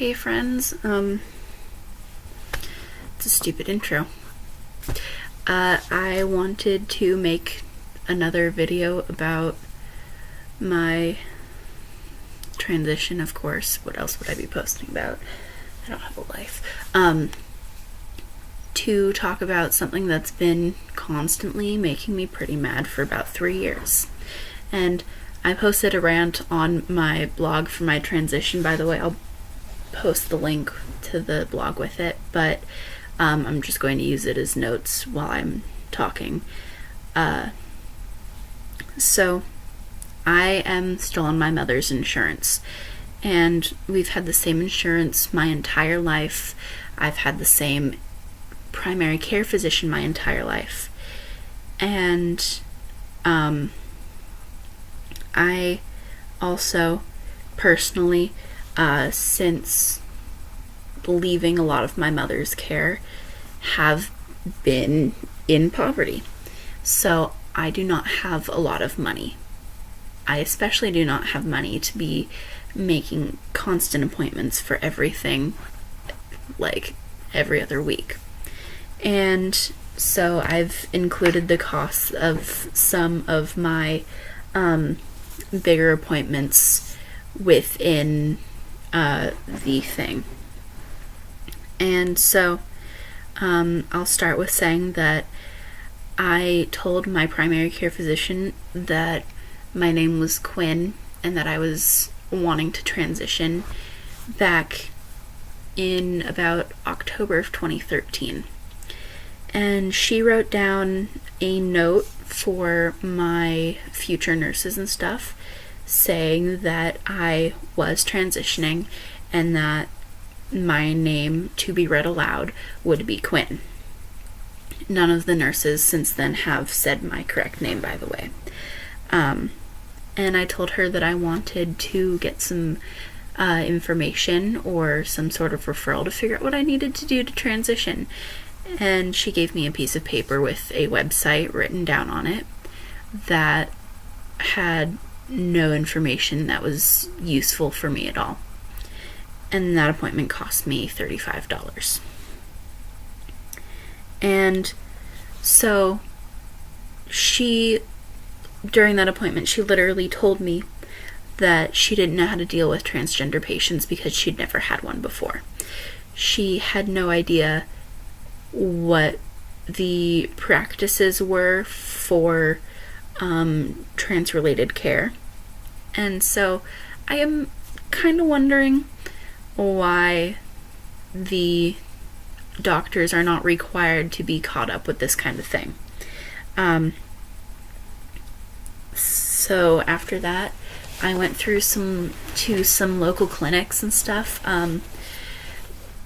Hey friends, it's a stupid intro. I wanted to make another video about my transition, of course. What else would I be posting about? I don't have a life. To talk about something that's been constantly making me pretty mad for about 3 years. And I posted a rant on my blog for my transition. By the way, I'll post the link to the blog with it, but I'm just going to use it as notes while I'm talking. So I am still on my mother's insurance, and we've had the same insurance my entire life. I've had the same primary care physician my entire life, and I also personally, since leaving a lot of my mother's care, have been in poverty. So I do not have a lot of money. I especially do not have money to be making constant appointments for everything, like every other week. And so I've included the costs of some of my bigger appointments within the thing. And so I'll start with saying that I told my primary care physician that my name was Quinn and that I was wanting to transition back in about October of 2013. And she wrote down a note for my future nurses and stuff saying that I was transitioning and that my name to be read aloud would be Quinn. None of the nurses since then have said my correct name, by the way. And I told her that I wanted to get some information or some sort of referral to figure out what I needed to do to transition. And she gave me a piece of paper with a website written down on it that had no information that was useful for me at all. And that appointment cost me $35. And so during that appointment, she literally told me that she didn't know how to deal with transgender patients because she'd never had one before. She had no idea what the practices were for trans-related care. And so I am kind of wondering why the doctors are not required to be caught up with this kind of thing. So after that, I went through some local clinics and stuff.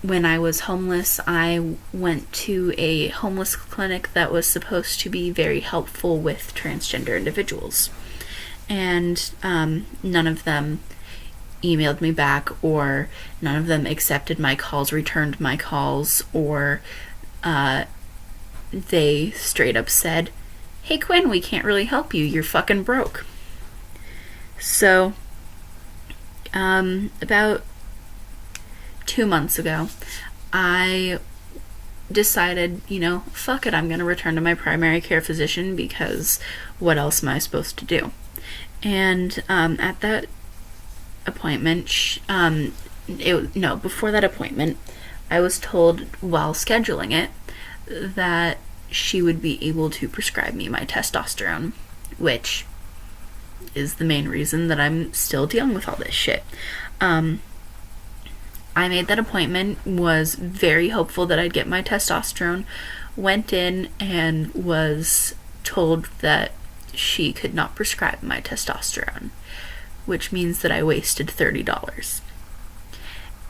When I was homeless, I went to a homeless clinic that was supposed to be very helpful with transgender individuals. And none of them emailed me back, or none of them accepted my calls, returned my calls, or they straight up said, "Hey Quinn, we can't really help you, you're fucking broke." So about 2 months ago, I decided, fuck it, I'm going to return to my primary care physician because what else am I supposed to do? And at that appointment, before that appointment, I was told while scheduling it that she would be able to prescribe me my testosterone, which is the main reason that I'm still dealing with all this shit. I made that appointment, was very hopeful that I'd get my testosterone, went in and was told that she could not prescribe my testosterone, which means that I wasted $30.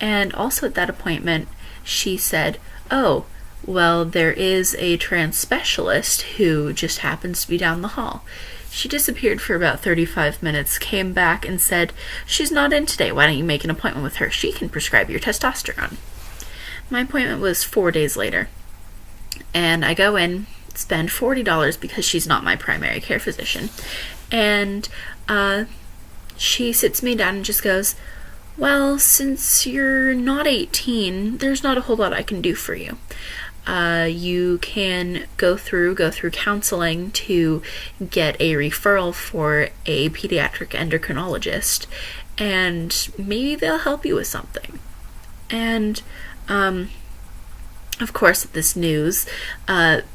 And also at that appointment, she said, "Oh, well, there is a trans specialist who just happens to be down the hall." She disappeared for about 35 minutes, came back and said, "She's not in today. Why don't you make an appointment with her? She can prescribe your testosterone." My appointment was 4 days later. And I go in, spend $40 because she's not my primary care physician. And she sits me down and just goes, Well, since you're not 18, there's not a whole lot I can do for you. You can go through counseling to get a referral for a pediatric endocrinologist, and maybe they'll help you with something. And of course, at this news,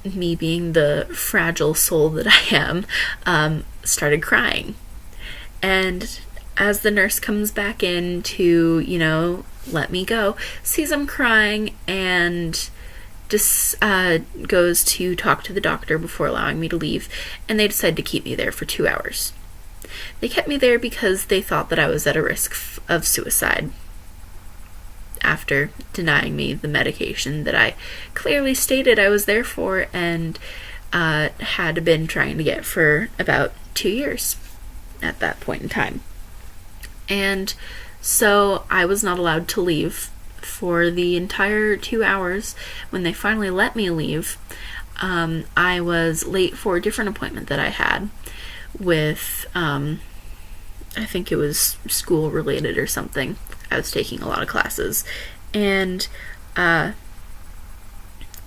me being the fragile soul that I am, started crying. And as the nurse comes back in to, let me go, sees I'm crying and just goes to talk to the doctor before allowing me to leave, and they decide to keep me there for 2 hours. They kept me there because they thought that I was at a risk of suicide after denying me the medication that I clearly stated I was there for and had been trying to get for about 2 years at that point in time. And so I was not allowed to leave for the entire 2 hours. When they finally let me leave, I was late for a different appointment that I had with, I think it was school related or something. I was taking a lot of classes. And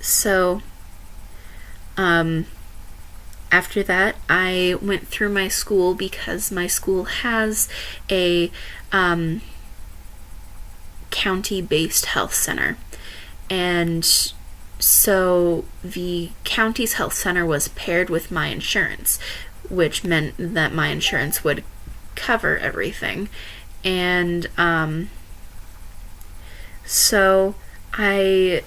so after that, I went through my school because my school has a county-based health center. And so the county's health center was paired with my insurance, which meant that my insurance would cover everything. And so I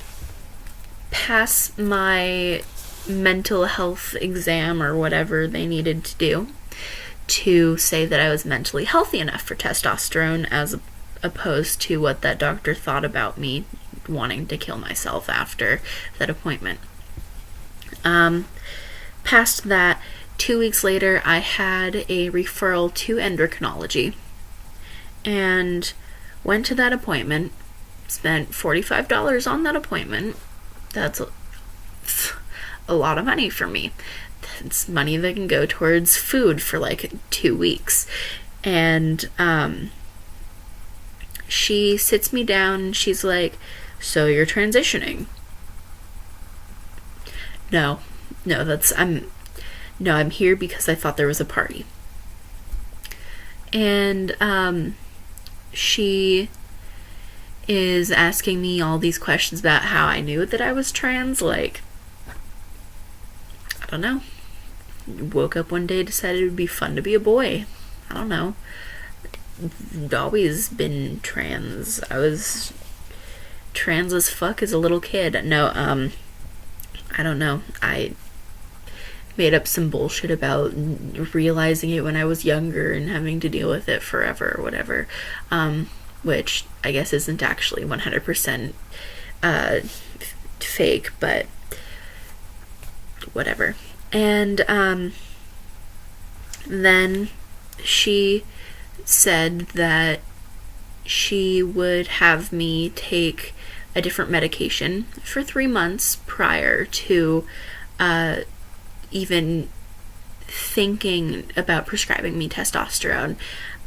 passed my mental health exam or whatever they needed to do to say that I was mentally healthy enough for testosterone, as opposed to what that doctor thought about me wanting to kill myself after that appointment. Past that, 2 weeks later, I had a referral to endocrinology and went to that appointment, spent $45 on that appointment. That's a lot of money for me. It's money that can go towards food for like 2 weeks. And she sits me down and she's like, "So you're transitioning?" No, I'm here because I thought there was a party. And she is asking me all these questions about how I knew that I was trans. Like, I don't know. Woke up one day, decided it would be fun to be a boy. I don't know. I've always been trans. I was trans as fuck as a little kid. No, I don't know. I made up some bullshit about realizing it when I was younger and having to deal with it forever or whatever, which I guess isn't actually 100% fake, but whatever. And then she said that she would have me take a different medication for 3 months prior to even thinking about prescribing me testosterone.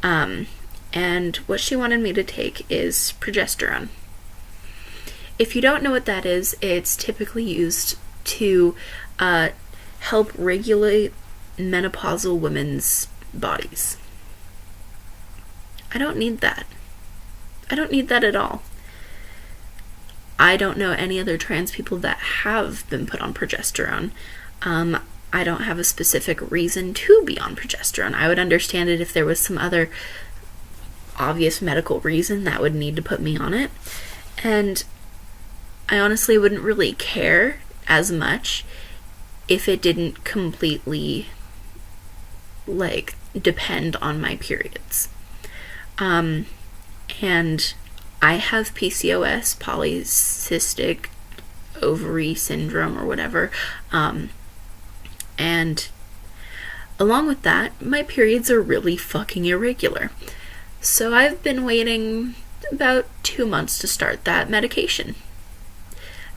And what she wanted me to take is progesterone. If you don't know what that is, it's typically used to help regulate menopausal women's bodies. I don't need that. I don't need that at all. I don't know any other trans people that have been put on progesterone. I don't have a specific reason to be on progesterone. I would understand it if there was some other obvious medical reason that would need to put me on it. And I honestly wouldn't really care as much if it didn't completely, depend on my periods. And I have PCOS, polycystic ovary syndrome or whatever, and along with that, my periods are really fucking irregular. So I've been waiting about 2 months to start that medication.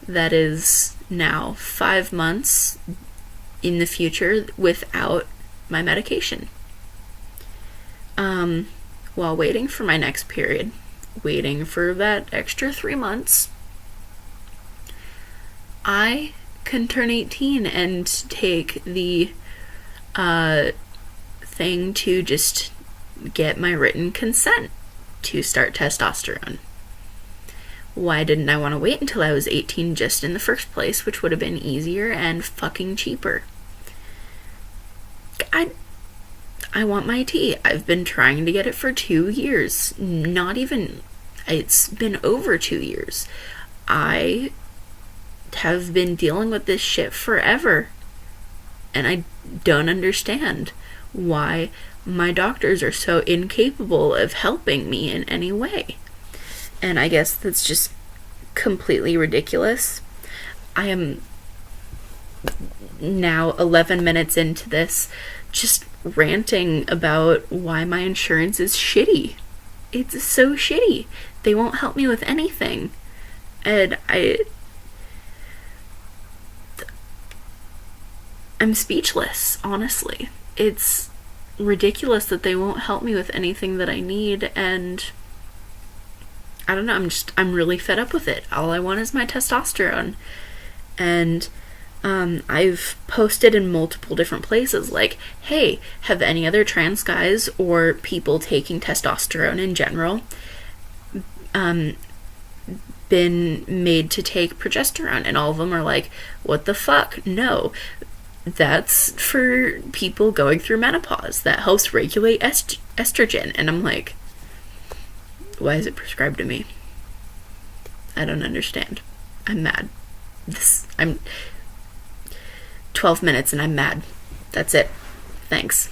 That is now 5 months in the future without my medication. While waiting for my next period, waiting for that extra 3 months, I can turn 18 and take the thing to just get my written consent to start testosterone. Why didn't I want to wait until I was 18 just in the first place, which would have been easier and fucking cheaper? I want my tea. I've been trying to get it for 2 years. It's been over 2 years. I have been dealing with this shit forever. And I don't understand why my doctors are so incapable of helping me in any way. And I guess that's just completely ridiculous. I am now 11 minutes into this, just ranting about why my insurance is shitty. It's so shitty. They won't help me with anything. And I'm speechless, honestly. It's ridiculous that they won't help me with anything that I need, and I don't know, I'm really fed up with it. All I want is my testosterone. And I've posted in multiple different places, like, hey, have any other trans guys or people taking testosterone in general been made to take progesterone? And all of them are like, what the fuck? No, that's for people going through menopause. That helps regulate estrogen. And I'm like, why is it prescribed to me? I don't understand. I'm mad. I'm 12 minutes and I'm mad. That's it. Thanks.